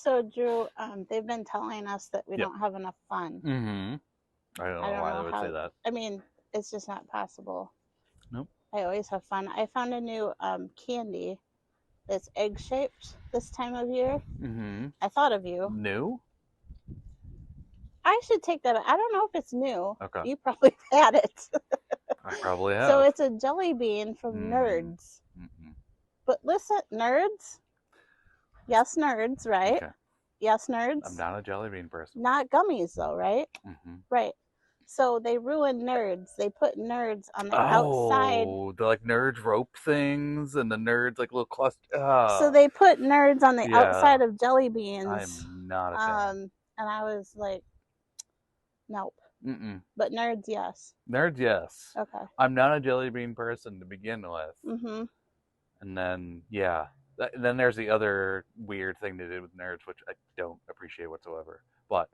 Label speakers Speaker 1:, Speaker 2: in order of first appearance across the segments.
Speaker 1: So Drew, they've been telling us that we
Speaker 2: Yep.
Speaker 1: don't have enough fun.
Speaker 2: Mm-hmm. I don't
Speaker 1: I
Speaker 2: know
Speaker 1: don't
Speaker 2: why they
Speaker 1: know
Speaker 2: would say
Speaker 1: how.
Speaker 2: that.
Speaker 1: I mean, it's just not possible.
Speaker 2: Nope.
Speaker 1: I always have fun. I found a new candy that's egg shaped this time of year.
Speaker 2: Mm-hmm.
Speaker 1: I thought of you.
Speaker 2: New?
Speaker 1: I should take that. I don't know if it's new.
Speaker 2: Okay.
Speaker 1: You probably had it.
Speaker 2: I probably
Speaker 1: So
Speaker 2: have.
Speaker 1: it's a jelly bean from
Speaker 2: Mm.
Speaker 1: Nerds.
Speaker 2: Mm-hmm.
Speaker 1: But listen, Nerds. Yes, Nerds, right?
Speaker 2: Okay.
Speaker 1: Yes,
Speaker 2: I'm
Speaker 1: Nerds.
Speaker 2: not a jelly bean person.
Speaker 1: Not gummies though, right?
Speaker 2: Mm-hmm.
Speaker 1: Right. So they ruined Nerds. They put Nerds on the outside.
Speaker 2: Oh, the like nerds rope things and the nerds like little cluster.
Speaker 1: So they put Nerds on the
Speaker 2: Yeah.
Speaker 1: outside of jelly beans.
Speaker 2: I'm not a fan.
Speaker 1: And I was like, nope.
Speaker 2: Mm-mm.
Speaker 1: But Nerds, yes.
Speaker 2: Nerds, yes.
Speaker 1: Okay.
Speaker 2: I'm not a jelly bean person to begin with.
Speaker 1: Mm-hmm.
Speaker 2: And then, yeah. Then there's the other weird thing they did with nerds, which I don't appreciate whatsoever. But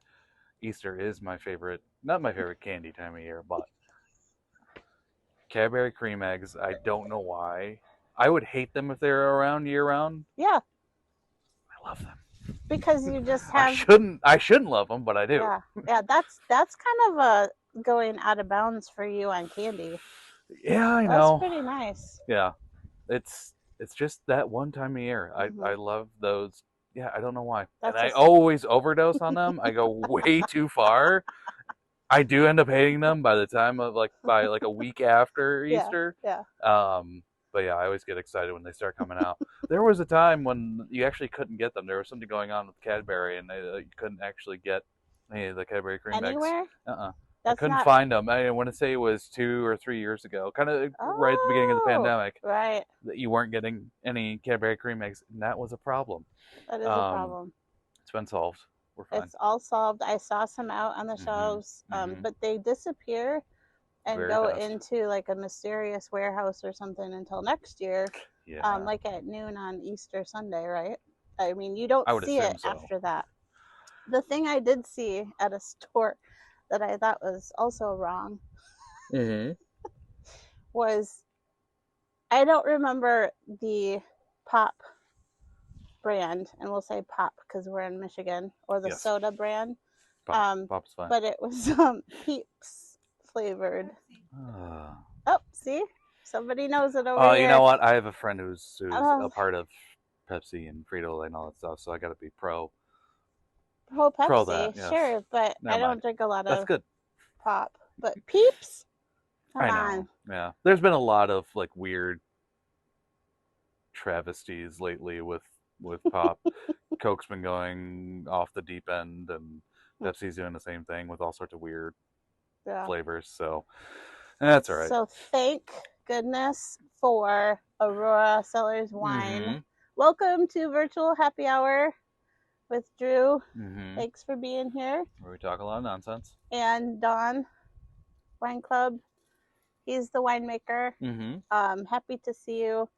Speaker 2: Easter is my favorite, not my favorite candy time of year, but Cadbury cream eggs, I don't know why. I would hate them if they were around year round.
Speaker 1: Yeah.
Speaker 2: I love them.
Speaker 1: Because you just
Speaker 2: I
Speaker 1: have.
Speaker 2: shouldn't love them, but I do.
Speaker 1: Yeah. Yeah. That's kind of a going out of bounds for you on candy.
Speaker 2: Yeah, I
Speaker 1: That's
Speaker 2: know.
Speaker 1: pretty nice.
Speaker 2: Yeah. It's just that one time of year.
Speaker 1: Mm-hmm.
Speaker 2: I love those. Yeah, I don't know why.
Speaker 1: That's
Speaker 2: And I
Speaker 1: just.
Speaker 2: always overdose on them. I go way too far. I do end up hating them by the time of by a week after
Speaker 1: Yeah.
Speaker 2: Easter.
Speaker 1: Yeah.
Speaker 2: But yeah, I always get excited when they start coming out. There was a time when you actually couldn't get them. There was something going on with Cadbury, and you couldn't actually get any of the Cadbury cream eggs.
Speaker 1: Anywhere?
Speaker 2: I
Speaker 1: That's
Speaker 2: couldn't
Speaker 1: not.
Speaker 2: find them. I want to say it was 2 or 3 years ago, kind of right at the beginning of the
Speaker 1: Oh,
Speaker 2: pandemic,
Speaker 1: right.
Speaker 2: that you weren't getting any Cadbury cream eggs, and that was a problem.
Speaker 1: That is a problem.
Speaker 2: It's been solved. We're fine.
Speaker 1: It's all solved. I saw some out on the shelves, but they disappear and
Speaker 2: Very
Speaker 1: go
Speaker 2: fast.
Speaker 1: into like a mysterious warehouse or something until next year.
Speaker 2: Yeah.
Speaker 1: Like at noon on Easter Sunday, right? I mean, you don't
Speaker 2: I would
Speaker 1: see
Speaker 2: assume
Speaker 1: it
Speaker 2: so.
Speaker 1: after that. The thing I did see at a store that I thought was also wrong was, I don't remember the Pop brand, and we'll say Pop because we're in Michigan, or the
Speaker 2: Yes.
Speaker 1: soda brand.
Speaker 2: Pop's fine.
Speaker 1: But it was Peeps flavored. Oh, see? Somebody knows it over here.
Speaker 2: You know what? I have a friend who's
Speaker 1: Oh.
Speaker 2: a part of Pepsi and Frito and all that stuff, so I got to be pro.
Speaker 1: Pro Pepsi,
Speaker 2: Pro that, yes.
Speaker 1: sure, but
Speaker 2: Never
Speaker 1: I don't
Speaker 2: mind.
Speaker 1: drink a lot
Speaker 2: That's
Speaker 1: of
Speaker 2: good.
Speaker 1: Pop. But Peeps? Come
Speaker 2: I know.
Speaker 1: on.
Speaker 2: Yeah. There's been a lot of like weird travesties lately with Pop. Coke's been going off the deep end, and Pepsi's doing the same thing with all sorts of weird flavors. So that's all right.
Speaker 1: So thank goodness for Aurora Cellars wine.
Speaker 2: Mm-hmm.
Speaker 1: Welcome to Virtual Happy Hour with Drew.
Speaker 2: Mm-hmm.
Speaker 1: Thanks for being here.
Speaker 2: Where we talk a lot of nonsense.
Speaker 1: And Don, Wine Club. He's the winemaker.
Speaker 2: Mm-hmm.
Speaker 1: Happy to see you.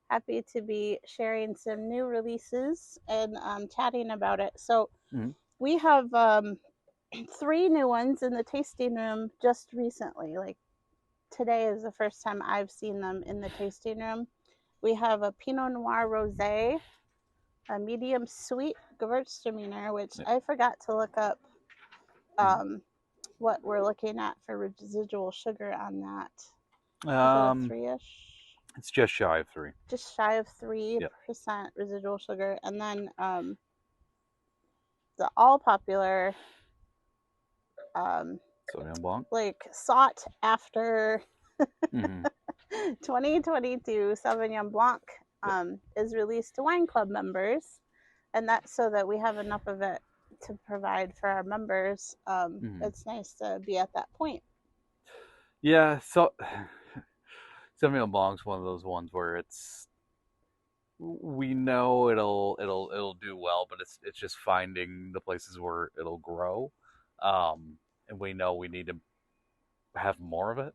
Speaker 1: Happy to be sharing some new releases and chatting about it. So we have 3 new ones in the tasting room just recently. Like today is the first time I've seen them in the tasting room. We have a Pinot Noir Rosé, a medium sweet Gewürztraminer, which I forgot to look up what we're looking at for residual sugar on that. 3-ish.
Speaker 2: It's just shy of 3.
Speaker 1: Just shy of 3% residual sugar, and then the all popular
Speaker 2: Sauvignon Blanc,
Speaker 1: like sought after 2022 Sauvignon Blanc is released to Wine Club members, and that's so that we have enough of it to provide for our members. It's nice to be at that point.
Speaker 2: Yeah, so Sauvignon Blanc's one of those ones where we know it'll do well, but it's just finding the places where it'll grow, and we know we need to have more of it.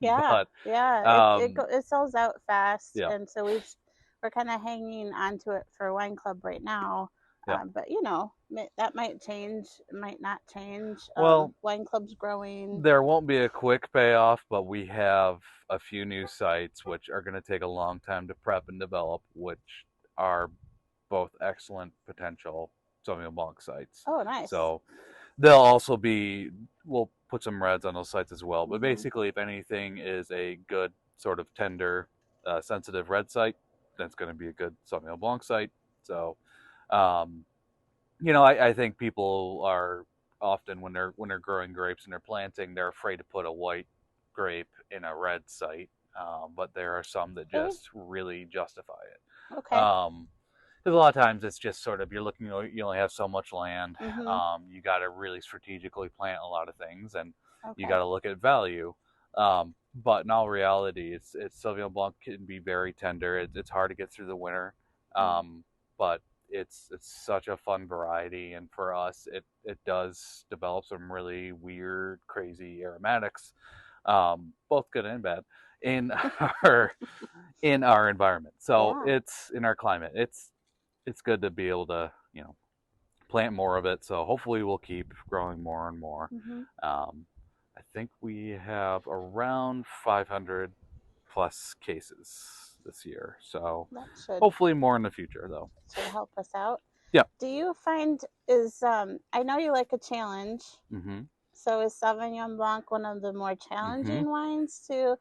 Speaker 1: Yeah,
Speaker 2: but,
Speaker 1: it sells out fast,
Speaker 2: yeah.
Speaker 1: And so we're kind of hanging on to it for Wine Club right now.
Speaker 2: Yeah.
Speaker 1: But you know, that might change, it might not change.
Speaker 2: Well,
Speaker 1: Wine Club's growing.
Speaker 2: There won't be a quick payoff, but we have a few new sites which are going to take a long time to prep and develop, which are both excellent potential Sauvignon Blanc sites.
Speaker 1: Oh, nice.
Speaker 2: So they'll also be, we'll put some reds on those sites as well. But
Speaker 1: Mm-hmm.
Speaker 2: basically, if anything is a good sort of tender, sensitive red site, that's going to be a good Sauvignon Blanc site. So, um, I think people are often when they're growing grapes and they're planting, they're afraid to put a white grape in a red site. But there are some that
Speaker 1: Okay.
Speaker 2: just really justify it.
Speaker 1: Okay.
Speaker 2: Because a lot of times it's just sort of you're looking, you only have so much land.
Speaker 1: Mm-hmm.
Speaker 2: You got to really strategically plant a lot of things, and you
Speaker 1: Okay.
Speaker 2: got to look at value. But in all reality, it's Sauvignon Blanc can be very tender. It's hard to get through the winter,
Speaker 1: Mm.
Speaker 2: but it's such a fun variety, and for us, it does develop some really weird, crazy aromatics, both good and bad, in our in our environment. So
Speaker 1: Yeah.
Speaker 2: it's in our climate. It's good to be able to plant more of it. So hopefully we'll keep growing more and more.
Speaker 1: Mm-hmm.
Speaker 2: I think we have around 500 plus cases this year. So
Speaker 1: That should
Speaker 2: hopefully more in the future, though.
Speaker 1: help us out.
Speaker 2: Yeah.
Speaker 1: Do you find is I know you like a challenge.
Speaker 2: Mm-hmm.
Speaker 1: So is Sauvignon Blanc one of the more
Speaker 2: Mm-hmm.
Speaker 1: challenging wines to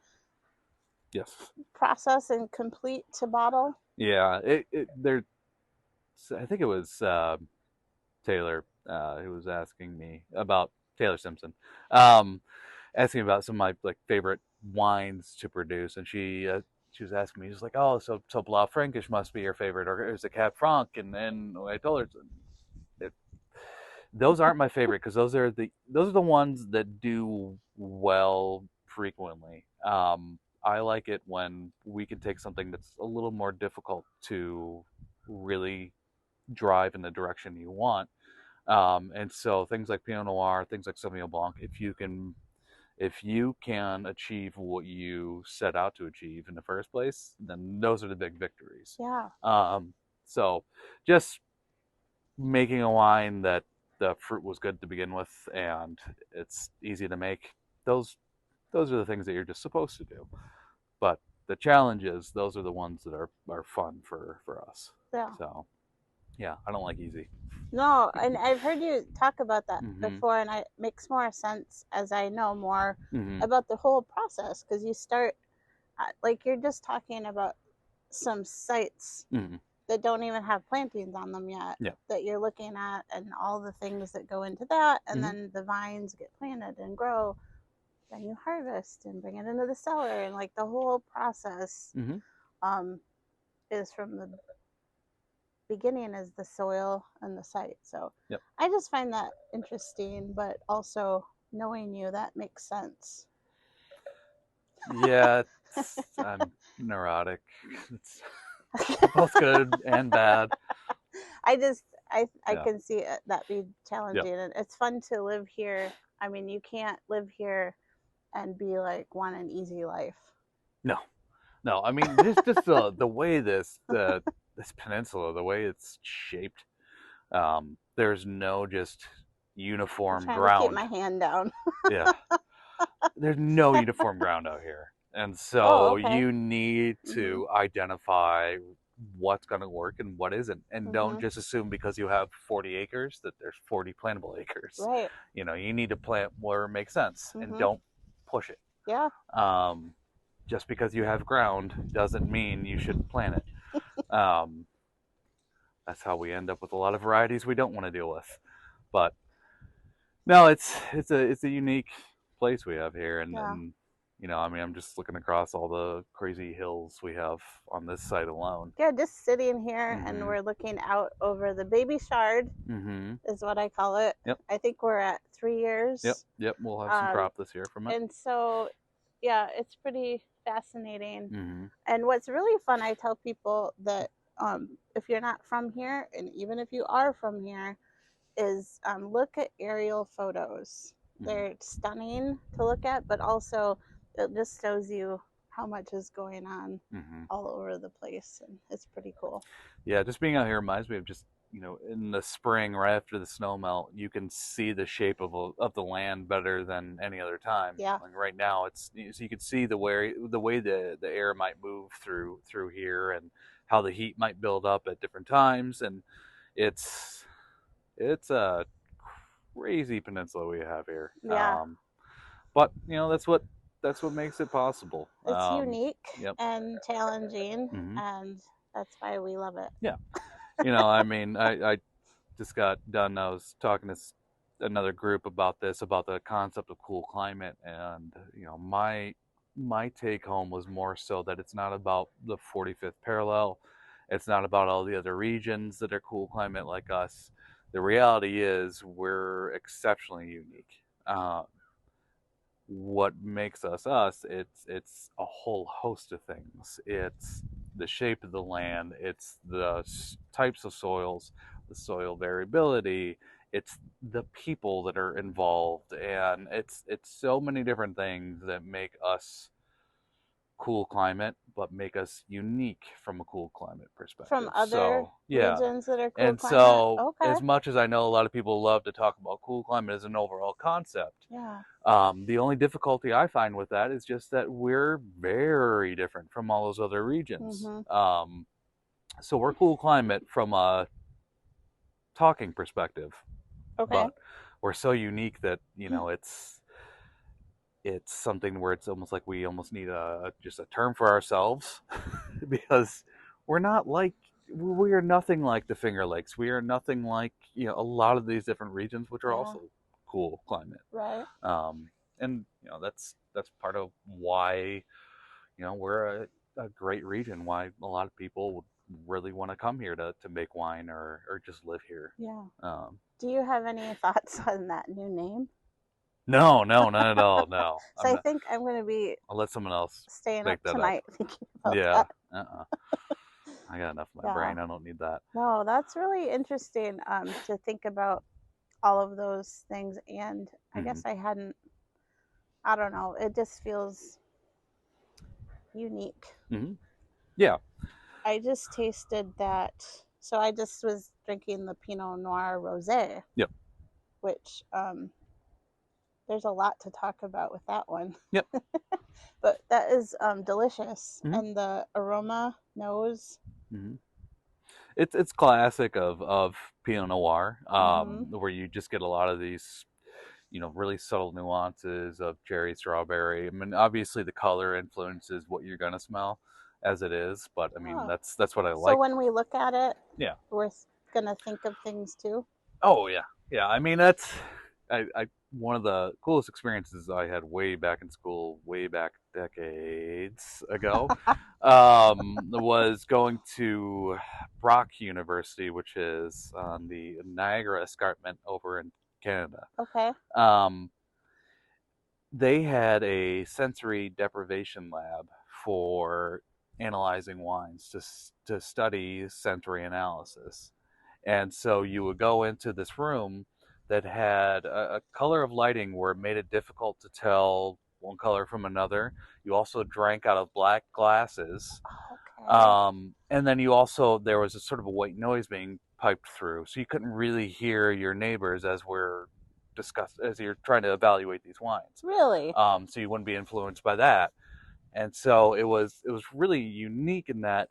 Speaker 2: Yes.
Speaker 1: process and complete to bottle?
Speaker 2: Yeah. There. I think it was Taylor who was asking me about Taylor Simpson. Um, Asking about some of my like favorite wines to produce, and she was asking me, she's like, "Oh, so Blau Frankish must be your favorite, or is it Cab Franc?" And then I told her, it, "Those aren't my favorite because those are the ones that do well frequently. I like it when we can take something that's a little more difficult to really drive in the direction you want." And so things like Pinot Noir, things like Sauvignon Blanc, if you can achieve what you set out to achieve in the first place, then those are the big victories.
Speaker 1: Yeah.
Speaker 2: So just making a wine that the fruit was good to begin with and it's easy to make, those are the things that you're just supposed to do. But the challenges, those are the ones that are fun for us.
Speaker 1: Yeah.
Speaker 2: So yeah, I don't like easy.
Speaker 1: No, and I've heard you talk about that
Speaker 2: Mm-hmm.
Speaker 1: before, and it makes more sense as I know more
Speaker 2: Mm-hmm.
Speaker 1: about the whole process because you start, like, you're just talking about some sites
Speaker 2: Mm-hmm.
Speaker 1: that don't even have plantings on them yet
Speaker 2: Yeah.
Speaker 1: that you're looking at and all the things that go into that. And
Speaker 2: Mm-hmm.
Speaker 1: then the vines get planted and grow. Then you harvest and bring it into the cellar. And like the whole process
Speaker 2: Mm-hmm.
Speaker 1: um, is from the beginning is the soil and the site. So
Speaker 2: Yep.
Speaker 1: I just find that interesting, but also knowing you, that makes sense.
Speaker 2: Yeah, I'm neurotic. It's both good and bad.
Speaker 1: I just I
Speaker 2: Yeah.
Speaker 1: can see it, that be
Speaker 2: Yep.
Speaker 1: challenging, and it's fun to live here. I mean, you can't live here and be like want an easy life.
Speaker 2: No. No. I mean, just the way this peninsula, the way it's shaped. There's no just
Speaker 1: I'm
Speaker 2: uniform
Speaker 1: trying to keep
Speaker 2: ground.
Speaker 1: my hand down.
Speaker 2: Yeah. There's no uniform ground out here. And
Speaker 1: Oh,
Speaker 2: so
Speaker 1: okay.
Speaker 2: you need
Speaker 1: Mhm.
Speaker 2: to identify what's going to work and what isn't. And don't
Speaker 1: Mhm.
Speaker 2: just assume because you have 40 acres that there's 40 plantable acres.
Speaker 1: Right.
Speaker 2: You need to plant where it makes sense and
Speaker 1: Mhm.
Speaker 2: don't push it.
Speaker 1: Yeah.
Speaker 2: Um, just because you have ground doesn't mean you should plant it. That's how we end up with a lot of varieties we don't want to deal with. But no, it's a unique place we have here, and
Speaker 1: Yeah.
Speaker 2: I mean, I'm just looking across all the crazy hills we have on this site alone.
Speaker 1: Yeah. Just sitting here and
Speaker 2: Mm-hmm.
Speaker 1: we're looking out over the baby shard,
Speaker 2: Mm-hmm.
Speaker 1: is what I call it.
Speaker 2: Yep.
Speaker 1: I think we're at 3
Speaker 2: Yep.
Speaker 1: years.
Speaker 2: Yep. We'll have some
Speaker 1: Um,
Speaker 2: crop this year from it.
Speaker 1: and so, yeah, it's pretty fascinating.
Speaker 2: Mm-hmm.
Speaker 1: And what's really fun, I tell people that if you're not from here, and even if you are from here, is look at aerial photos.
Speaker 2: Mm-hmm.
Speaker 1: They're stunning to look at, but also it just shows you how much is going on
Speaker 2: Mm-hmm.
Speaker 1: all over the place, and it's pretty cool.
Speaker 2: Yeah, just being out here reminds me of just in the spring right after the snow melt, you can see the shape of the land better than any other time.
Speaker 1: Yeah.
Speaker 2: Like right now, so you can see the way the air might move through here and how the heat might build up at different times, and it's it's a crazy peninsula we have here.
Speaker 1: Yeah.
Speaker 2: But that's what makes it possible.
Speaker 1: It's unique
Speaker 2: Yep.
Speaker 1: and challenging,
Speaker 2: Hmm.
Speaker 1: and that's why we love it.
Speaker 2: Yeah. I mean, I just got done. I was talking to another group about this, about the concept of cool climate, and my take home was more so that it's not about the 45th parallel. It's not about all the other regions that are cool climate like us. The reality is we're exceptionally unique. What makes us us, it's a whole host of things. It's the shape of the land, it's the types of soils, the soil variability, it's the people that are involved, and it's so many different things that make us cool climate, but make us unique from a cool climate
Speaker 1: From
Speaker 2: perspective.
Speaker 1: other
Speaker 2: So, yeah.
Speaker 1: regions that are cool
Speaker 2: And
Speaker 1: climate?
Speaker 2: so,
Speaker 1: Okay.
Speaker 2: as much as I know a lot of people love to talk about cool climate as an overall concept,
Speaker 1: Yeah.
Speaker 2: the only difficulty I find with that is just that we're very different from all those other regions.
Speaker 1: Mm-hmm.
Speaker 2: So we're cool climate from a talking perspective,
Speaker 1: Okay.
Speaker 2: but we're so unique that it's something where it's almost like we almost need just a term for ourselves because we're not like we are nothing like the Finger Lakes. We are nothing like a lot of these different regions, which are
Speaker 1: Yeah.
Speaker 2: also cool climate.
Speaker 1: Right.
Speaker 2: And that's part of why we're a great region. Why a lot of people would really want to come here to make wine or just live here.
Speaker 1: Yeah.
Speaker 2: Um,
Speaker 1: Do you have any thoughts on that new name?
Speaker 2: no, not at all. No,
Speaker 1: So
Speaker 2: I'm
Speaker 1: I
Speaker 2: not.
Speaker 1: think I'm going to be
Speaker 2: I'll let someone else
Speaker 1: staying up
Speaker 2: make that up.
Speaker 1: tonight thinking about
Speaker 2: Yeah.
Speaker 1: that.
Speaker 2: I got enough in my
Speaker 1: Yeah.
Speaker 2: brain. I don't need that.
Speaker 1: No, that's really interesting to think about all of those things. And I
Speaker 2: Hmm.
Speaker 1: guess I don't know, it just feels unique.
Speaker 2: Hmm. Yeah.
Speaker 1: I just tasted that. So I just was drinking the Pinot Noir Rosé,
Speaker 2: Yep.
Speaker 1: which there's a lot to talk about with that one.
Speaker 2: Yep.
Speaker 1: But that is delicious.
Speaker 2: Hmm.
Speaker 1: And the aroma nose.
Speaker 2: Hmm. It's classic of Pinot Noir,
Speaker 1: Mm-hmm.
Speaker 2: where you just get a lot of these really subtle nuances of cherry, strawberry. I mean, obviously the color influences what you're gonna smell as it is, but I mean
Speaker 1: Oh.
Speaker 2: that's what I
Speaker 1: So
Speaker 2: like.
Speaker 1: when we look at it,
Speaker 2: Yeah.
Speaker 1: we're going to think of things too.
Speaker 2: Oh yeah, yeah. I mean that's I one of the coolest experiences I had way back in school, way back decades ago, was going to Brock University, which is on the Niagara Escarpment over in Canada.
Speaker 1: Okay.
Speaker 2: Um, they had a sensory deprivation lab for analyzing wines to study sensory analysis. And so you would go into this room that had a color of lighting where it made it difficult to tell one color from another. You also drank out of black glasses.
Speaker 1: Okay.
Speaker 2: And then there was a sort of a white noise being piped through. So you couldn't really hear your neighbors as you're trying to evaluate these wines.
Speaker 1: Really?
Speaker 2: So you wouldn't be influenced by that. And so it was really unique in that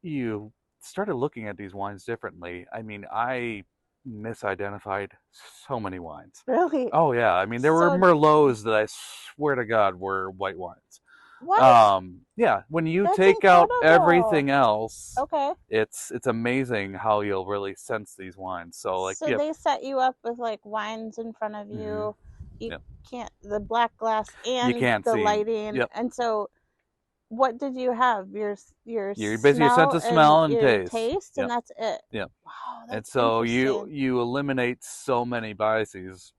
Speaker 2: you started looking at these wines differently. I mean, I misidentified so many wines.
Speaker 1: Really?
Speaker 2: Oh yeah, I mean there were
Speaker 1: So
Speaker 2: Merlots that I swear to God were white wines.
Speaker 1: what?
Speaker 2: Yeah, when you
Speaker 1: That's
Speaker 2: take out
Speaker 1: incredible.
Speaker 2: everything else,
Speaker 1: Okay.
Speaker 2: it's amazing how you'll really sense these wines. So like,
Speaker 1: So
Speaker 2: yeah,
Speaker 1: they set you up with like wines in front of
Speaker 2: mm-hmm,
Speaker 1: you. You
Speaker 2: yep,
Speaker 1: can't the black glass
Speaker 2: you
Speaker 1: and
Speaker 2: can't
Speaker 1: the
Speaker 2: see.
Speaker 1: lighting.
Speaker 2: Yep,
Speaker 1: And so what did you have? Your
Speaker 2: you're basically your sense
Speaker 1: smell
Speaker 2: of
Speaker 1: and
Speaker 2: smell and
Speaker 1: your
Speaker 2: taste.
Speaker 1: taste and
Speaker 2: Yep,
Speaker 1: that's it.
Speaker 2: yep.
Speaker 1: Wow,
Speaker 2: And
Speaker 1: that's
Speaker 2: so you
Speaker 1: interesting.
Speaker 2: you eliminate so many biases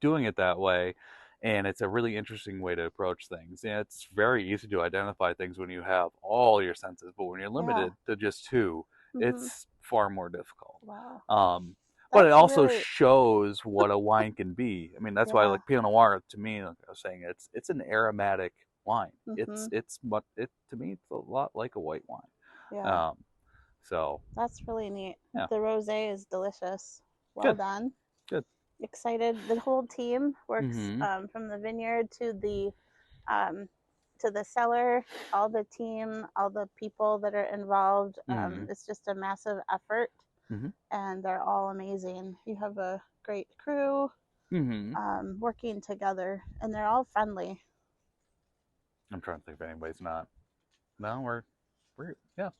Speaker 2: doing it that way, and it's a really interesting way to approach things. And it's very easy to identify things when you have all your senses, but when you're
Speaker 1: Yeah.
Speaker 2: limited to just two,
Speaker 1: Mm-hmm.
Speaker 2: it's far more difficult.
Speaker 1: Wow.
Speaker 2: Um, but it
Speaker 1: That's
Speaker 2: also
Speaker 1: really
Speaker 2: shows what a wine can be. I mean, that's why
Speaker 1: yeah.
Speaker 2: like Pinot Noir to me, like I was saying, it's an aromatic wine.
Speaker 1: Mm-hmm.
Speaker 2: It to me it's a lot like a white wine.
Speaker 1: Yeah.
Speaker 2: Um, so
Speaker 1: That's really neat.
Speaker 2: yeah,
Speaker 1: The rosé is delicious. Well
Speaker 2: good,
Speaker 1: done.
Speaker 2: good.
Speaker 1: Excited. The whole team works
Speaker 2: Mm-hmm.
Speaker 1: from the vineyard um, to the cellar. All the team, all the people that are involved.
Speaker 2: Mm-hmm.
Speaker 1: It's just a massive effort. and they're all amazing. You have a great crew working together, and they're all friendly.
Speaker 2: I'm trying to think if anybody's not. No, we're yeah.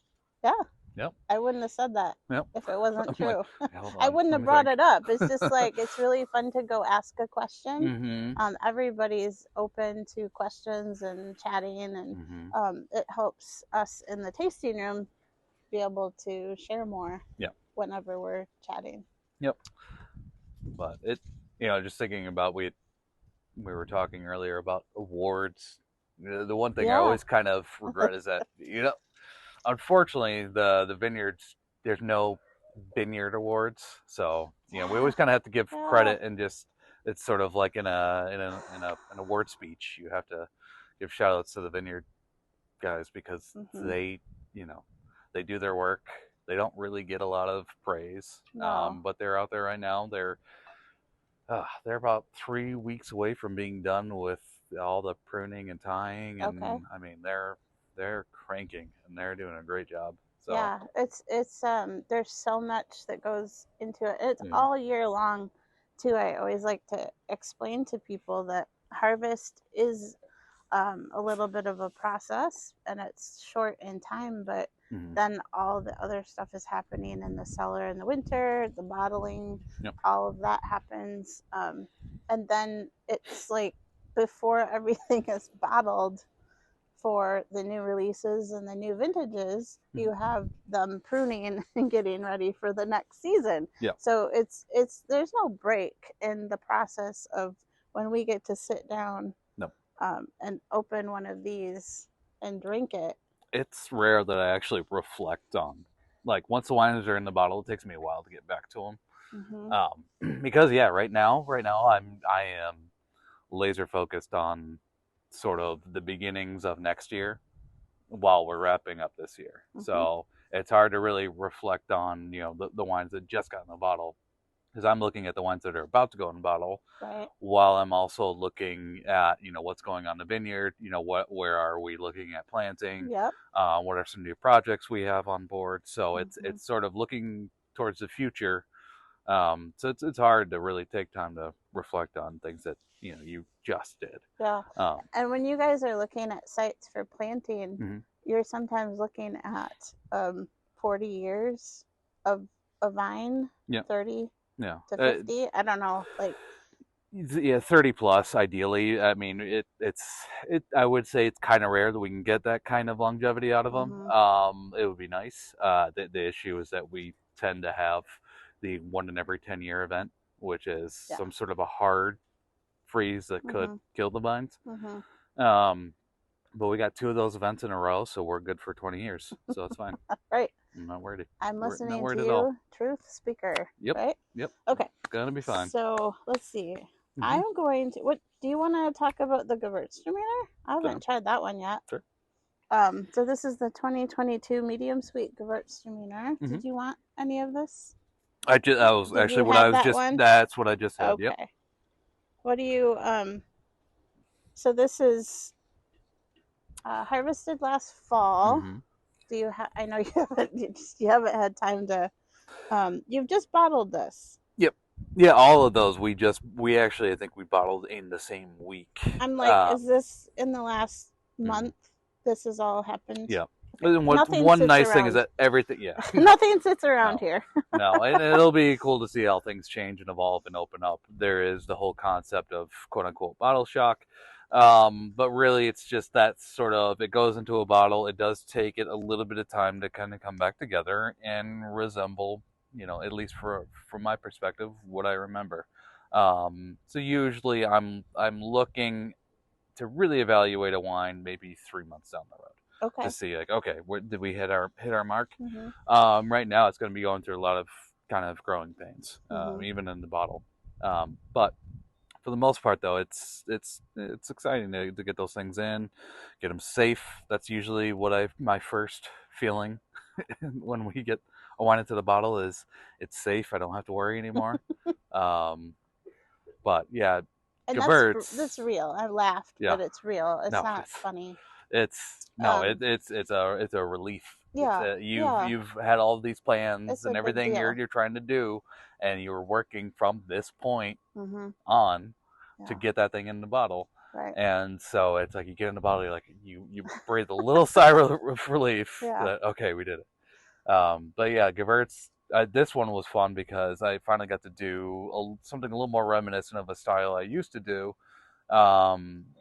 Speaker 1: Yeah.
Speaker 2: Yep.
Speaker 1: I wouldn't have said that
Speaker 2: Yep.
Speaker 1: if it wasn't
Speaker 2: I'm like,
Speaker 1: true.
Speaker 2: hold
Speaker 1: I
Speaker 2: on,
Speaker 1: wouldn't
Speaker 2: let
Speaker 1: have
Speaker 2: me
Speaker 1: brought
Speaker 2: think.
Speaker 1: it up. It's just like it's really fun to go ask a question. Everybody's open to questions and chatting, and it helps us in the tasting room be able to share more.
Speaker 2: Yeah.
Speaker 1: Whenever we're chatting.
Speaker 2: Yep. But it, just thinking about we were talking earlier about awards. The one thing I always kind of regret is that unfortunately the vineyards, there's no vineyard awards, so we always kind of have to give credit, and just it's sort of like in an award speech, you have to give shout outs to the vineyard guys, because they they do their work. They don't really get a lot of praise, but they're out there right now. They're about 3 weeks away from being done with all the pruning and tying, and I mean they're cranking, and they're doing a great job. So
Speaker 1: yeah, it's there's so much that goes into it. It's all year long too. I always like to explain to people that harvest is a little bit of a process, and it's short in time, but then all the other stuff is happening in the cellar in the winter, the bottling, all of that happens, and then it's like before everything is bottled for the new releases and the new vintages, you have them pruning and getting ready for the next season. So it's there's no break in the process of when we get to sit down and open one of these and drink it. It's
Speaker 2: rare that I actually reflect on, like, once the wines are in the bottle, it takes me a while to get back to them. Because right now I am laser focused on sort of the beginnings of next year while we're wrapping up this year. So it's hard to really reflect on the wines that just got in the bottle, because I'm looking at the wines that are about to go in the bottle, while I'm also looking at what's going on in the vineyard. Where are we looking at planting? What are some new projects we have on board? So it's sort of looking towards the future. So it's hard to really take time to reflect on things that you just did. And when you guys are looking at sites for planting, you're sometimes looking at 40 years of a vine, 30 to 50. I don't know, like 30 plus ideally. I mean, it's I would say it's kind of rare that we can get that kind of longevity out of them. It would be nice. The issue is that we tend to have the 1 in every 10-year event, which is some sort of a hard freeze that could kill the vines. But we got 2 of those events in a row, so we're good for 20 years. So it's fine.
Speaker 1: Right.
Speaker 2: I'm not worried.
Speaker 1: I'm listening to you, truth speaker.
Speaker 2: Yep.
Speaker 1: Right?
Speaker 2: Yep.
Speaker 1: Okay.
Speaker 2: It's gonna be fine.
Speaker 1: So let's see. I'm going to. What do you want to talk about the Gewürztraminer? I haven't tried that one yet.
Speaker 2: Sure.
Speaker 1: So this is the 2022 medium sweet Gewürztraminer. Did you want any of this?
Speaker 2: That's what I just had.
Speaker 1: Okay.
Speaker 2: Yep.
Speaker 1: What do you So this is harvested last fall. Do you I know you haven't had time to you've just bottled this.
Speaker 2: Yep. Yeah, all of those we actually, I think we bottled in the same week.
Speaker 1: I'm like, is this in the last month? This has all happened.
Speaker 2: Yeah. One nice thing is that everything,
Speaker 1: nothing sits around here.
Speaker 2: No, and it'll be cool to see how things change and evolve and open up. There is the whole concept of quote unquote bottle shock. But really it's just that sort of, it goes into a bottle. It does take it a little bit of time to kind of come back together and resemble, at least from my perspective, what I remember. So usually I'm looking to really evaluate a wine maybe 3 months down the road. To see, like, okay, did we hit our mark? Right now it's going to be going through a lot of kind of growing pains, even in the bottle. But for the most part, though, it's exciting to get those things in, get them safe. That's usually my first feeling when we get a wine into the bottle is it's safe. I don't have to worry anymore. But yeah,
Speaker 1: and that's real. I laughed, but it's real. It's not funny.
Speaker 2: It's a relief
Speaker 1: Yeah, yeah.
Speaker 2: You've had all these plans
Speaker 1: It's a
Speaker 2: and
Speaker 1: big
Speaker 2: everything
Speaker 1: deal.
Speaker 2: you're trying to do, and you're working from this point
Speaker 1: Mhm.
Speaker 2: on to
Speaker 1: Yeah.
Speaker 2: get that thing in the bottle.
Speaker 1: Right.
Speaker 2: And so it's like you get in the bottle, you're like you breathe a little sigh of relief
Speaker 1: Yeah.
Speaker 2: that okay, we did it. But yeah, Gewurz. This one was fun because I finally got to do something a little more reminiscent of a style I used to do,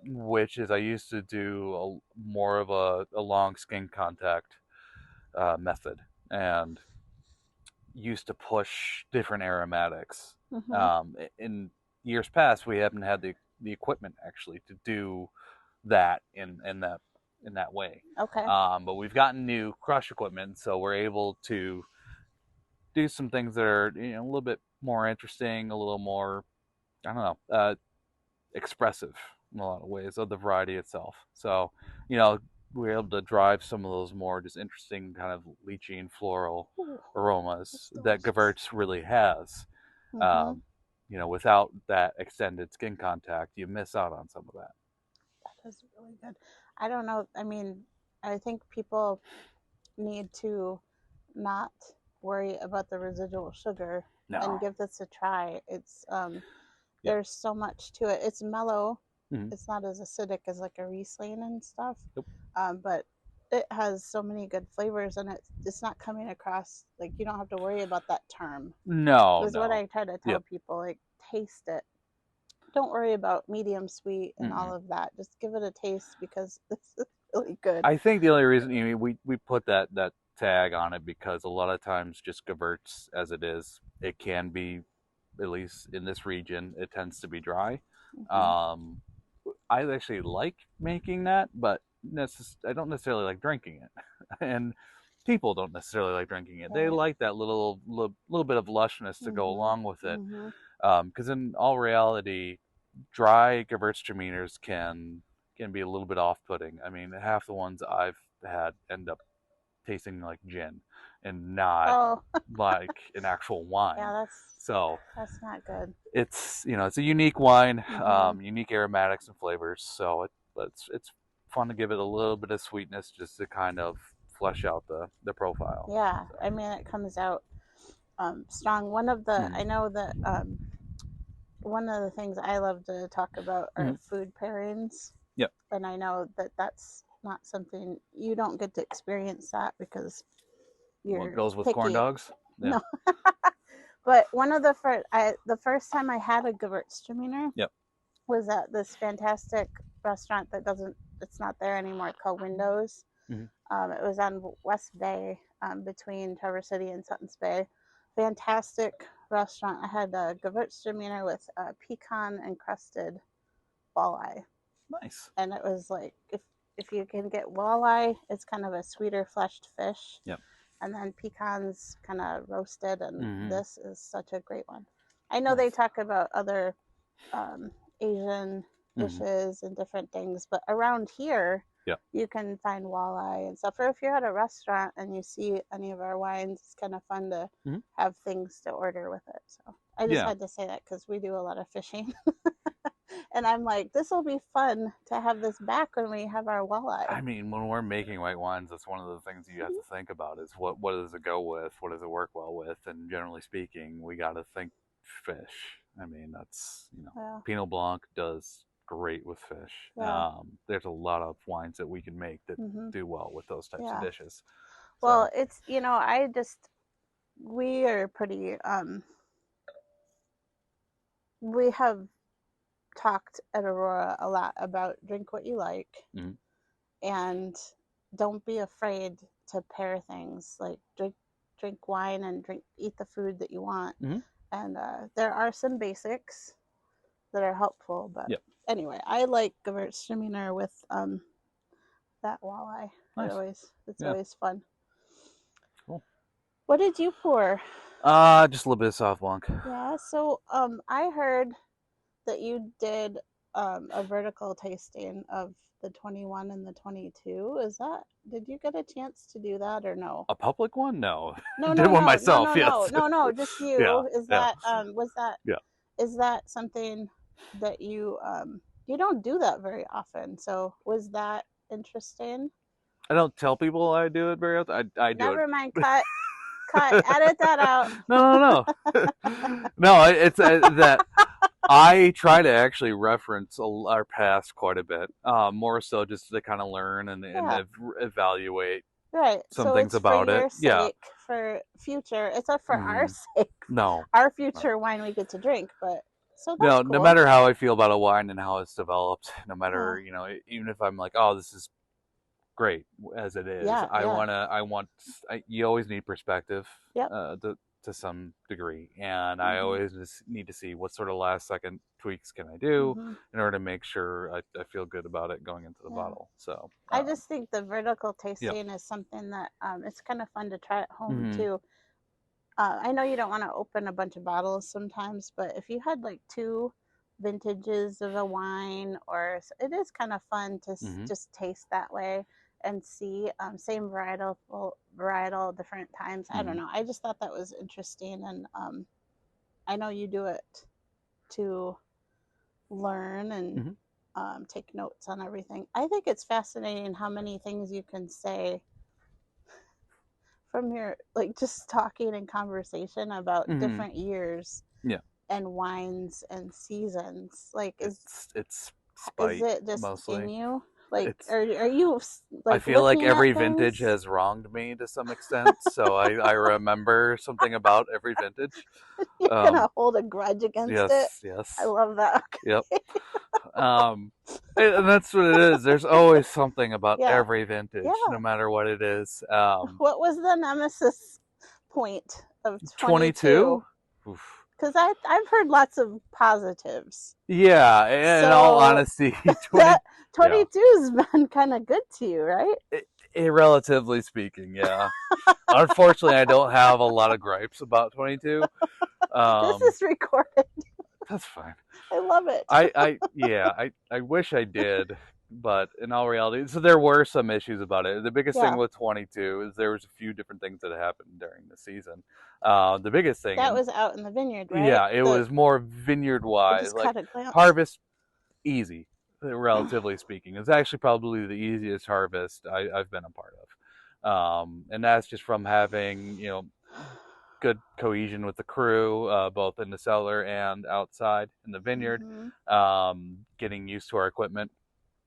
Speaker 2: which is I used to do more of a long skin contact method, and used to push different aromatics.
Speaker 1: Mhm.
Speaker 2: In years past, we haven't had the equipment actually to do that in that way.
Speaker 1: Okay.
Speaker 2: But we've gotten new crush equipment, so we're able to do some things that are a little bit more interesting, a little more I don't know, expressive in a lot of ways of the variety itself. So, you know, we're able to drive some of those more just interesting kind of lychee and floral
Speaker 1: Ooh, that's
Speaker 2: aromas that
Speaker 1: delicious.
Speaker 2: Gewurz really has.
Speaker 1: Mhm.
Speaker 2: Um, without that extended skin contact, you miss out on some of that.
Speaker 1: That is really good. I don't know. I mean, I think people need to not worry about the residual sugar and
Speaker 2: No.
Speaker 1: give this a try. It's
Speaker 2: Yep.
Speaker 1: there's so much to it. It's mellow.
Speaker 2: Mm-hmm.
Speaker 1: It's not as acidic as like a Riesling and stuff,
Speaker 2: Yep.
Speaker 1: but it has so many good flavors, and it's not coming across like you don't have to worry about that term.
Speaker 2: No,
Speaker 1: Is what
Speaker 2: no.
Speaker 1: I try to tell
Speaker 2: Yep.
Speaker 1: people. Like taste it. Don't worry about medium sweet and
Speaker 2: Mm-mm.
Speaker 1: all of that. Just give it a taste because this is really good.
Speaker 2: I think the only reason we put that tag on it because a lot of times just Gewurz as it is, it can be at least in this region, it tends to be dry.
Speaker 1: Mm-hmm.
Speaker 2: Um, I actually like making that, but I don't necessarily like drinking it, and people don't necessarily like drinking it. They
Speaker 1: Right.
Speaker 2: like that little bit of lushness to go
Speaker 1: Mm-hmm.
Speaker 2: along with it,
Speaker 1: Mm-hmm.
Speaker 2: because in all reality, dry Gewürztraminers can be a little bit off-putting. I mean, half the ones I've had end up tasting like gin and not
Speaker 1: Oh,
Speaker 2: like an actual wine.
Speaker 1: yeah.
Speaker 2: So
Speaker 1: That's not good.
Speaker 2: it's a unique wine,
Speaker 1: Mm-hmm.
Speaker 2: unique aromatics and flavors. So it's fun to give it a little bit of sweetness just to kind of flesh out the profile.
Speaker 1: Yeah.
Speaker 2: So,
Speaker 1: I mean, it comes out strong. I know that one of the things I love to talk about are
Speaker 2: mm-hmm.
Speaker 1: food pairings,
Speaker 2: Yep.
Speaker 1: and I know that that's not something you don't get to experience that because
Speaker 2: What
Speaker 1: you're
Speaker 2: goes with corn
Speaker 1: picky.
Speaker 2: dogs? Yeah.
Speaker 1: No, but one of the first time I had a Gewürztraminer
Speaker 2: Yep.
Speaker 1: was at this fantastic restaurant that doesn't it's not there anymore called Windows.
Speaker 2: Mm-hmm.
Speaker 1: It was on West Bay, between Traverse City and Sutton's Bay. Fantastic restaurant. I had a Gewürztraminer with pecan encrusted walleye,
Speaker 2: Nice.
Speaker 1: and it was like if you can get walleye, it's kind of a sweeter fleshed fish,
Speaker 2: Yep.
Speaker 1: and then pecans kind of roasted, and
Speaker 2: Mm-hmm.
Speaker 1: this is such a great one. I know they
Speaker 2: Nice.
Speaker 1: talk about other um, Asian
Speaker 2: Mm-hmm.
Speaker 1: dishes and different things, but around here
Speaker 2: Yep.
Speaker 1: you can find walleye and stuff. Or if you're at a restaurant and you see any of our wines, it's kind of fun to
Speaker 2: Mm-hmm.
Speaker 1: have things to order with it. So I just
Speaker 2: Yeah.
Speaker 1: had to say that because we do a lot of fishing. And I'm like, this will be fun to have this back when we have our walleye.
Speaker 2: I mean, when we're making white wines, that's one of the things you have to think about is what does it go with, what does it work well with, and generally speaking, we got to think fish. I mean, that's
Speaker 1: Yeah,
Speaker 2: Pinot Blanc does great with fish.
Speaker 1: yeah,
Speaker 2: There's a lot of wines that we can make that
Speaker 1: mm-hmm,
Speaker 2: do well with those types of
Speaker 1: yeah.
Speaker 2: dishes.
Speaker 1: Well,
Speaker 2: So,
Speaker 1: it's I just we are pretty we have talked at Aurora a lot about drink what you like
Speaker 2: mm-hmm.
Speaker 1: and don't be afraid to pair things like drink wine and eat the food that you want.
Speaker 2: Mm-hmm.
Speaker 1: And there are some basics that are helpful, but
Speaker 2: Yep,
Speaker 1: anyway, I like Gewürztraminer with that walleye.
Speaker 2: nice,
Speaker 1: It's
Speaker 2: yeah,
Speaker 1: always fun.
Speaker 2: cool.
Speaker 1: What did you pour?
Speaker 2: Just a little bit of Sauv Blanc.
Speaker 1: Yeah, so I heard that you did a vertical tasting of the 21 and the 22. Did you get a chance to do that or no?
Speaker 2: A public one? No,
Speaker 1: No,
Speaker 2: did
Speaker 1: no,
Speaker 2: one
Speaker 1: no, no,
Speaker 2: myself.
Speaker 1: no, no,
Speaker 2: Yes,
Speaker 1: no, no, just
Speaker 2: yeah,
Speaker 1: you.
Speaker 2: yeah, yeah.
Speaker 1: Is that something that you don't do that very often? So was that interesting?
Speaker 2: I don't tell people I do it very often. I do it.
Speaker 1: Never mind. Cut. Edit that out.
Speaker 2: No, no. It's that I try to actually reference our past quite a bit, more so just to kind of learn and
Speaker 1: Yeah.
Speaker 2: evaluate
Speaker 1: Right.
Speaker 2: some
Speaker 1: So
Speaker 2: things
Speaker 1: it's for
Speaker 2: about it.
Speaker 1: your
Speaker 2: Yeah.
Speaker 1: sake, for future. It's not for our
Speaker 2: Hmm.
Speaker 1: sake,
Speaker 2: No.
Speaker 1: our future wine we get to drink. But so that's
Speaker 2: No, no
Speaker 1: cool.
Speaker 2: matter how I feel about a wine and how it's developed, no
Speaker 1: Yeah.
Speaker 2: matter, even if I'm like, oh, this is great as it is,
Speaker 1: Yeah. Yeah.
Speaker 2: you always need perspective,
Speaker 1: Yep.
Speaker 2: to some degree, and I
Speaker 1: Mhm.
Speaker 2: always just need to see what sort of last second tweaks can I do
Speaker 1: Mhm.
Speaker 2: in order to make sure I feel good about it going into the
Speaker 1: Yeah.
Speaker 2: bottle. So,
Speaker 1: I just think the vertical
Speaker 2: yeah.
Speaker 1: tasting is something that it's kind of fun to try at home
Speaker 2: Hmm.
Speaker 1: too. I know you don't want to open a bunch of bottles sometimes, but if you had like two vintages of a wine, or it is kind of fun to
Speaker 2: Hmm.
Speaker 1: just taste that way and see same varietal different times. I don't
Speaker 2: Hmm.
Speaker 1: know. I just thought that was interesting, and I know you do it to learn and
Speaker 2: Hmm.
Speaker 1: take notes on everything. I think it's fascinating how many things you can say from your like just talking and conversation about
Speaker 2: Hmm.
Speaker 1: different years
Speaker 2: Yeah.
Speaker 1: and wines and seasons. Like,
Speaker 2: It's
Speaker 1: is
Speaker 2: spite
Speaker 1: it just in
Speaker 2: mostly.
Speaker 1: you? Like,
Speaker 2: It's
Speaker 1: are you
Speaker 2: I
Speaker 1: like
Speaker 2: feel like
Speaker 1: looking at
Speaker 2: every vintage
Speaker 1: things?
Speaker 2: has wronged me to some extent, so I remember something about every vintage.
Speaker 1: You're
Speaker 2: Um,
Speaker 1: gonna hold a grudge against it.
Speaker 2: yes,
Speaker 1: I
Speaker 2: yes,
Speaker 1: love that.
Speaker 2: yep. Um, and that's what it is. There's always something about
Speaker 1: Yeah,
Speaker 2: every vintage, no
Speaker 1: yeah.
Speaker 2: matter what it is.
Speaker 1: What was the nemesis point of 22?
Speaker 2: 22. Oof.
Speaker 1: Because I've heard lots of positives.
Speaker 2: Yeah, in all
Speaker 1: So
Speaker 2: honesty, 20.
Speaker 1: that
Speaker 2: Yeah,
Speaker 1: 22's been kind of good to you, right?
Speaker 2: relatively speaking, yeah. Unfortunately, I don't have a lot of gripes about 22.
Speaker 1: This
Speaker 2: Um,
Speaker 1: is recorded.
Speaker 2: that's fine.
Speaker 1: I love it.
Speaker 2: Yeah, I wish I did, but in all reality, so there were some issues about it. The biggest thing
Speaker 1: Yeah,
Speaker 2: with 22 is there was a few different things that happened during the season. The biggest thing,
Speaker 1: that
Speaker 2: and
Speaker 1: was out in the vineyard, right?
Speaker 2: yeah, it was more vineyard
Speaker 1: I
Speaker 2: wise,
Speaker 1: just
Speaker 2: like
Speaker 1: caught a glimpse.
Speaker 2: harvest easy, relatively speaking. It's actually probably the easiest harvest I've been a part of. And that's just from having, good cohesion with the crew, both in the cellar and outside in the vineyard,
Speaker 1: Mhm.
Speaker 2: getting used to our equipment.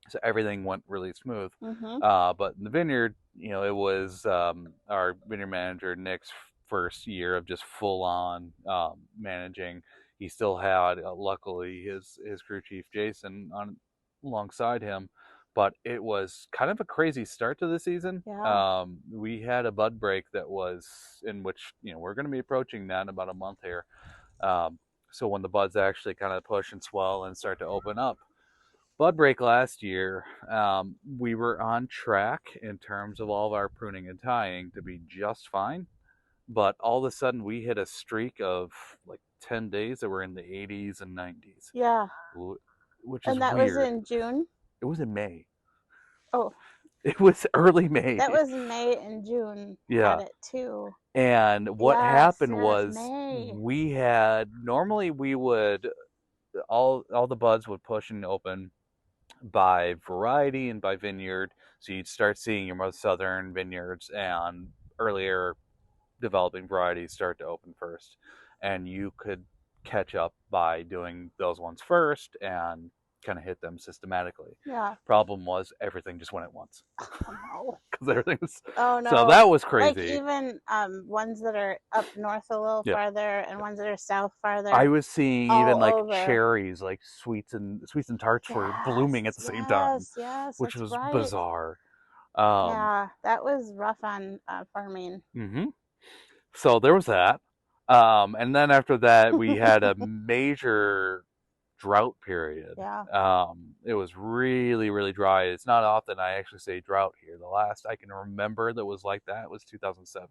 Speaker 2: So everything went really smooth.
Speaker 1: Mhm.
Speaker 2: But in the vineyard, it was our vineyard manager, Nick's first year of just full on managing. He still had, luckily, his crew chief, Jason, on alongside him. But it was kind of a crazy start to the season.
Speaker 1: Yeah.
Speaker 2: We had a bud break that was in which we're going to be approaching that in about a month here. Um, so when the buds actually kind of push and swell and start to open up, bud break last year, we were on track in terms of all of our pruning and tying to be just fine. But all of a sudden, we hit a streak of like 10 days that were in the 80s and 90s,
Speaker 1: Yeah.
Speaker 2: which is
Speaker 1: And that was
Speaker 2: weird.
Speaker 1: in June.
Speaker 2: It was in May.
Speaker 1: Oh,
Speaker 2: It was early May.
Speaker 1: that was May and June had
Speaker 2: Yeah.
Speaker 1: it too.
Speaker 2: And what
Speaker 1: Yes,
Speaker 2: happened
Speaker 1: yes,
Speaker 2: was
Speaker 1: May.
Speaker 2: we had normally we would all the buds would push and open by variety and by vineyard. So you'd start seeing your most southern vineyards and earlier developing varieties start to open first. And you could catch up by doing those ones first and kind of hit them systematically.
Speaker 1: Yeah.
Speaker 2: Problem was everything just went at once
Speaker 1: Oh no.
Speaker 2: because everything was
Speaker 1: Oh
Speaker 2: so
Speaker 1: no.
Speaker 2: that was
Speaker 1: Like
Speaker 2: crazy.
Speaker 1: even ones that are up north a little
Speaker 2: Yeah.
Speaker 1: farther and ones that are south farther,
Speaker 2: I was seeing even
Speaker 1: all
Speaker 2: like
Speaker 1: over.
Speaker 2: cherries, like sweets and tarts were blooming at
Speaker 1: Yes,
Speaker 2: the same time,
Speaker 1: yes, yes,
Speaker 2: which
Speaker 1: that's
Speaker 2: was
Speaker 1: right.
Speaker 2: bizarre. Um,
Speaker 1: Yeah, that was rough on farming.
Speaker 2: hmm So there was that. And then after that, we had a major drought period.
Speaker 1: Yeah.
Speaker 2: It was really, really dry. It's not often I actually say drought here. The last I can remember that was like that was 2007,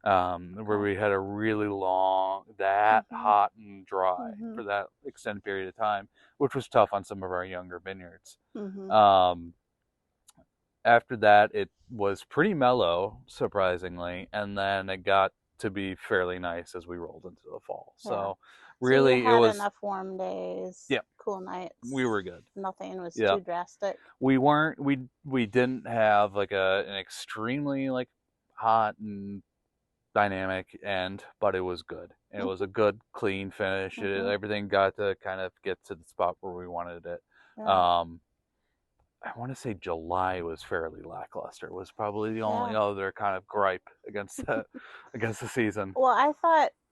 Speaker 2: where
Speaker 1: Okay.
Speaker 2: we had a really long, that
Speaker 1: Mhm.
Speaker 2: hot and dry
Speaker 1: Mhm.
Speaker 2: for that extended period of time, which was tough on some of our younger vineyards.
Speaker 1: Mhm.
Speaker 2: Um, After that, it was pretty mellow, surprisingly, and then it got to be fairly nice as we rolled into the fall.
Speaker 1: Yeah.
Speaker 2: So
Speaker 1: So you
Speaker 2: Really, it
Speaker 1: had
Speaker 2: was,
Speaker 1: enough warm days,
Speaker 2: yeah,
Speaker 1: cool
Speaker 2: we
Speaker 1: nights.
Speaker 2: were good.
Speaker 1: Nothing was
Speaker 2: Yeah,
Speaker 1: too drastic.
Speaker 2: we weren't, we didn't have like an extremely like hot and dynamic end, but it was good. And it was
Speaker 1: Mm-hmm.
Speaker 2: a good, clean finish.
Speaker 1: Mm-hmm.
Speaker 2: Everything got to kind of get to the spot where we wanted it.
Speaker 1: Yeah.
Speaker 2: Um, I want to say July was fairly lackluster. It was probably the only
Speaker 1: Yeah.
Speaker 2: other kind of gripe against against the season.
Speaker 1: Well,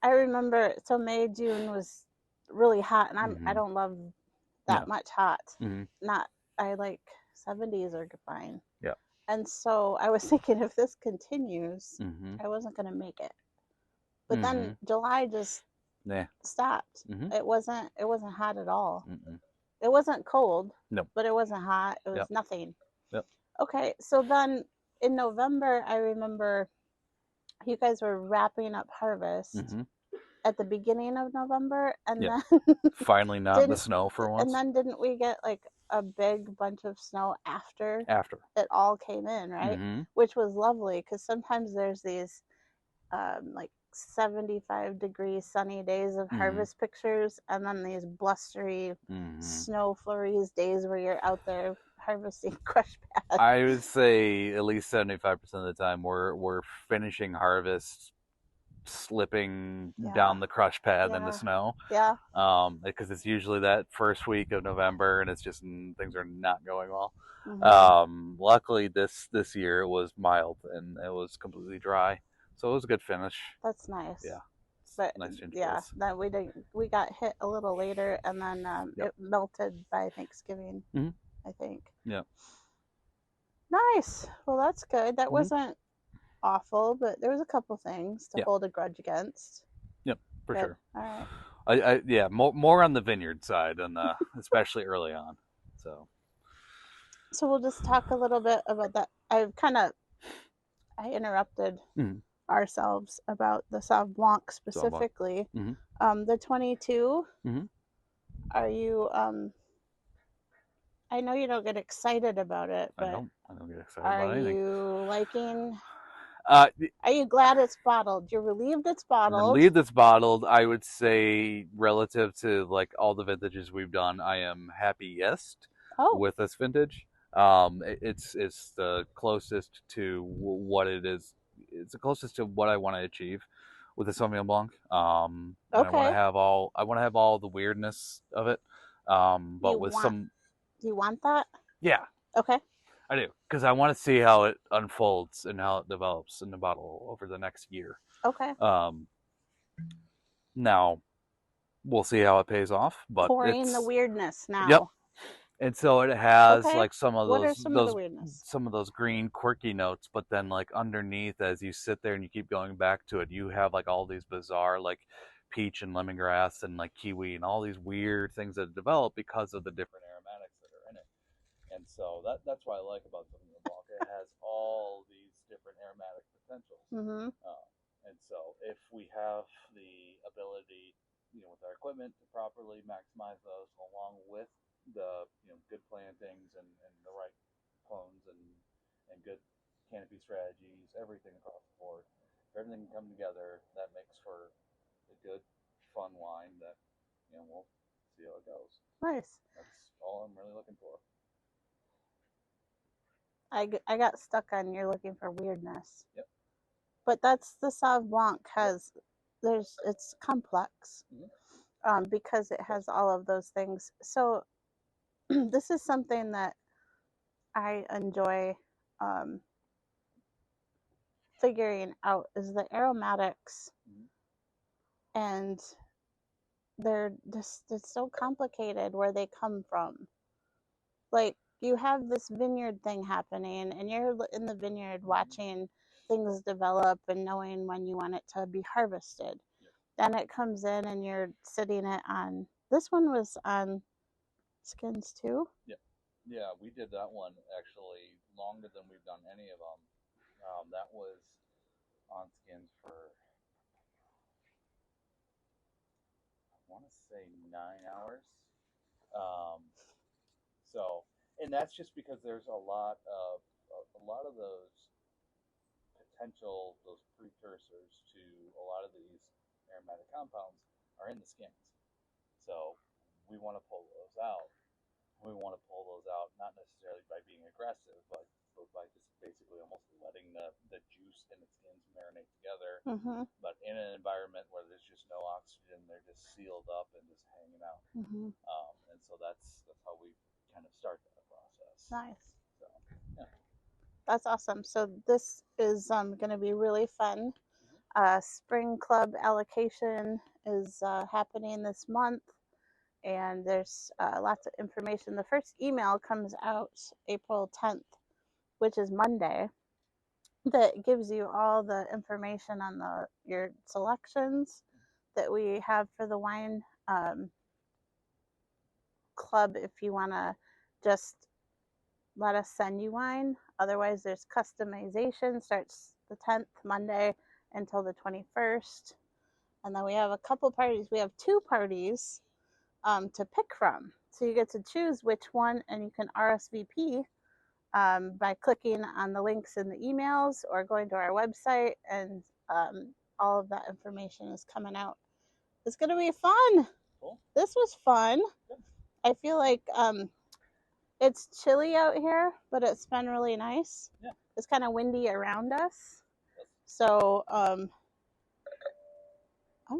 Speaker 1: I remember, so May, June was really hot, and I
Speaker 2: Mm-hmm.
Speaker 1: don't love that
Speaker 2: No.
Speaker 1: much hot.
Speaker 2: Mm-hmm.
Speaker 1: Not, I like 70s are fine.
Speaker 2: Yeah.
Speaker 1: And so I was thinking if this continues,
Speaker 2: Mm-hmm.
Speaker 1: I wasn't going to make it. But
Speaker 2: Mm-hmm.
Speaker 1: then July just
Speaker 2: Nah.
Speaker 1: stopped.
Speaker 2: Mm-hmm.
Speaker 1: It wasn't hot at all.
Speaker 2: Mm-mm.
Speaker 1: It wasn't cold,
Speaker 2: Nope.
Speaker 1: but it wasn't hot. It was
Speaker 2: Yep.
Speaker 1: nothing.
Speaker 2: Yep.
Speaker 1: Okay, so then in November, I remember you guys were wrapping up harvest
Speaker 2: Mm-hmm.
Speaker 1: at the beginning of November, and
Speaker 2: Yep.
Speaker 1: then
Speaker 2: Finally, not in the
Speaker 1: didn't
Speaker 2: snow for
Speaker 1: and
Speaker 2: once.
Speaker 1: then didn't we get like a big bunch of snow after
Speaker 2: After.
Speaker 1: it all came in, right?
Speaker 2: Mm-hmm.
Speaker 1: Which was lovely because sometimes there's these like 75-degree sunny days of
Speaker 2: Mm-hmm.
Speaker 1: harvest pictures, and then these blustery
Speaker 2: Mm-hmm.
Speaker 1: snow flurries days where you're out there harvesting crush pads.
Speaker 2: I would say at least 75% of the time we're finishing harvest slipping
Speaker 1: Yeah,
Speaker 2: down the crush pad in the
Speaker 1: yeah,
Speaker 2: snow.
Speaker 1: yeah.
Speaker 2: Because it's usually that first week of November and it's just things are not going well.
Speaker 1: Mm-hmm.
Speaker 2: Luckily this year it was mild and it was completely dry, so it was a good finish.
Speaker 1: That's nice.
Speaker 2: Yeah, it's
Speaker 1: But
Speaker 2: nice change of
Speaker 1: yeah,
Speaker 2: pace.
Speaker 1: that we got hit a little later, and then
Speaker 2: Yep.
Speaker 1: it melted by Thanksgiving,
Speaker 2: Mm-hmm.
Speaker 1: I think.
Speaker 2: Yep.
Speaker 1: Nice. Well, that's good. That
Speaker 2: Mm-hmm.
Speaker 1: wasn't awful, but there was a couple things to
Speaker 2: Yeah.
Speaker 1: hold a grudge against.
Speaker 2: Yep. For
Speaker 1: Good.
Speaker 2: sure.
Speaker 1: All right.
Speaker 2: Yeah, more on the vineyard side and especially early on.
Speaker 1: So we'll just talk a little bit about that. I interrupted
Speaker 2: Mm-hmm.
Speaker 1: ourselves about the Sauv Blanc
Speaker 2: So about.
Speaker 1: specifically.
Speaker 2: Mm-hmm.
Speaker 1: The 22.
Speaker 2: Mm-hmm.
Speaker 1: Are you? I know you don't get excited about it,
Speaker 2: I
Speaker 1: but
Speaker 2: don't. I don't get excited
Speaker 1: are
Speaker 2: about anything.
Speaker 1: you liking?
Speaker 2: Uh,
Speaker 1: Are you glad it's bottled? You're relieved it's bottled.
Speaker 2: Relieved it's bottled. I would say relative to like all the vintages we've done, I am happiest
Speaker 1: Oh,
Speaker 2: with this vintage. It's the closest to what it is. It's the closest to what I want to achieve with the Sauvignon Blanc. And
Speaker 1: okay.
Speaker 2: I want to have all the weirdness of it. But
Speaker 1: You
Speaker 2: with
Speaker 1: want?
Speaker 2: some,
Speaker 1: Do you want that?
Speaker 2: yeah,
Speaker 1: Okay.
Speaker 2: I do because I want to see how it unfolds and how it develops in the bottle over the next year.
Speaker 1: Okay.
Speaker 2: Um, Now we'll see how it pays off, but
Speaker 1: Pouring the
Speaker 2: it's
Speaker 1: weirdness
Speaker 2: yep.
Speaker 1: now.
Speaker 2: And so it has
Speaker 1: Okay.
Speaker 2: like some of
Speaker 1: What are some of the
Speaker 2: those
Speaker 1: weirdness?
Speaker 2: some of those green quirky notes, but then like underneath as you sit there and you keep going back to it, you have like all these bizarre like peach and lemongrass and like kiwi and all these weird things that develop because of the different aromatics that are in it. And so that's what I like about Sauvignon Blanc. It has all these different aromatic potentials.
Speaker 1: Mm-hmm.
Speaker 2: And so if we have the ability, with our equipment to properly maximize those along with the, good plantings and the right clones and good canopy strategies, everything across the board, if everything can come together, that makes for a good, fun wine that, we'll see how it goes.
Speaker 1: Nice.
Speaker 2: That's all I'm really looking for.
Speaker 1: I got stuck on you're looking for weirdness.
Speaker 2: Yep.
Speaker 1: But that's the Sauv Blanc has.
Speaker 2: Yep.
Speaker 1: It's complex.
Speaker 2: Mm-hmm.
Speaker 1: Because it has all of those things. So this is something that I enjoy um, figuring out is the aromatics,
Speaker 2: Mm-hmm.
Speaker 1: and they're just it's so complicated where they come from. Like you have this vineyard thing happening, and you're in the vineyard
Speaker 2: Mm-hmm.
Speaker 1: watching things develop and knowing when you want it to be harvested.
Speaker 2: Yep.
Speaker 1: Then it comes in, and you're sitting it on. This one was on skins too.
Speaker 2: Yep. Yeah, we did that one actually longer than we've done any of them. That was on skins for I want to say 9 hours. Um, so, and that's just because there's a lot of those potential those precursors to a lot of these aromatic compounds are in the skins. So we want to pull those out. We want to pull those out not necessarily by being aggressive, but by just basically almost letting the juice and the skins marinate together. But in an environment where there's just no oxygen, they're just sealed up and just hanging out. And so that's how we kind of start that process.
Speaker 1: Nice.
Speaker 2: So, yeah.
Speaker 1: That's awesome. So this is going to be really fun. Spring Club Allocation is happening this month, and there's lots of information. The first email comes out April 10th, which is Monday, that gives you all the information on your selections that we have for the wine club if you want to just let us send you wine. Otherwise, there's customization, starts the 10th, Monday, until the 21st. And then we have a couple parties. We have 2 parties to pick from. So you get to choose which one, and you can RSVP by clicking on the links in the emails or going to our website, and all of that information is coming out. It's going to be fun. Cool. This was fun. Good. I feel like it's chilly out here, but it's been really nice. Yeah. It's kind of windy around us. So I'm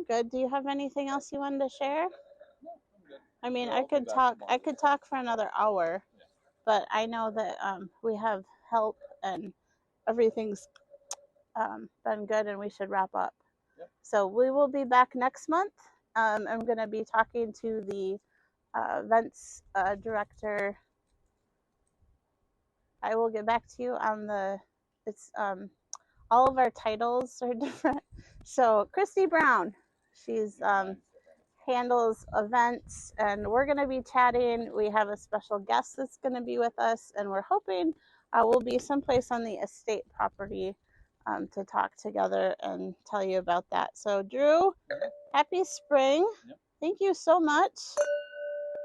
Speaker 1: good. Do you have anything else you wanted to share? No, I'm good. I mean, I could talk for another hour, yeah. But I know that we have help and everything's been good, and we should wrap up. Yep. So we will be back next month. I'm going to be talking to the events director. I will get back to you on it's all of our titles are different. So Christy Brown, she's handles events, and we're going to be chatting. We have a special guest that's going to be with us, and we're hoping we'll be someplace on the estate property to talk together and tell you about that. So Drew, happy spring. Yep. Thank you so much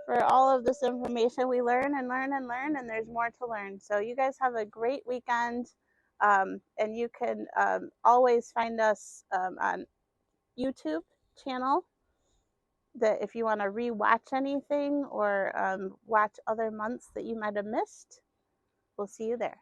Speaker 1: for all of this information. We learn and learn and learn, and there's more to learn. So you guys have a great weekend, and you can always find us on YouTube channel, that if you want to re-watch anything or watch other months that you might have missed, we'll see you there.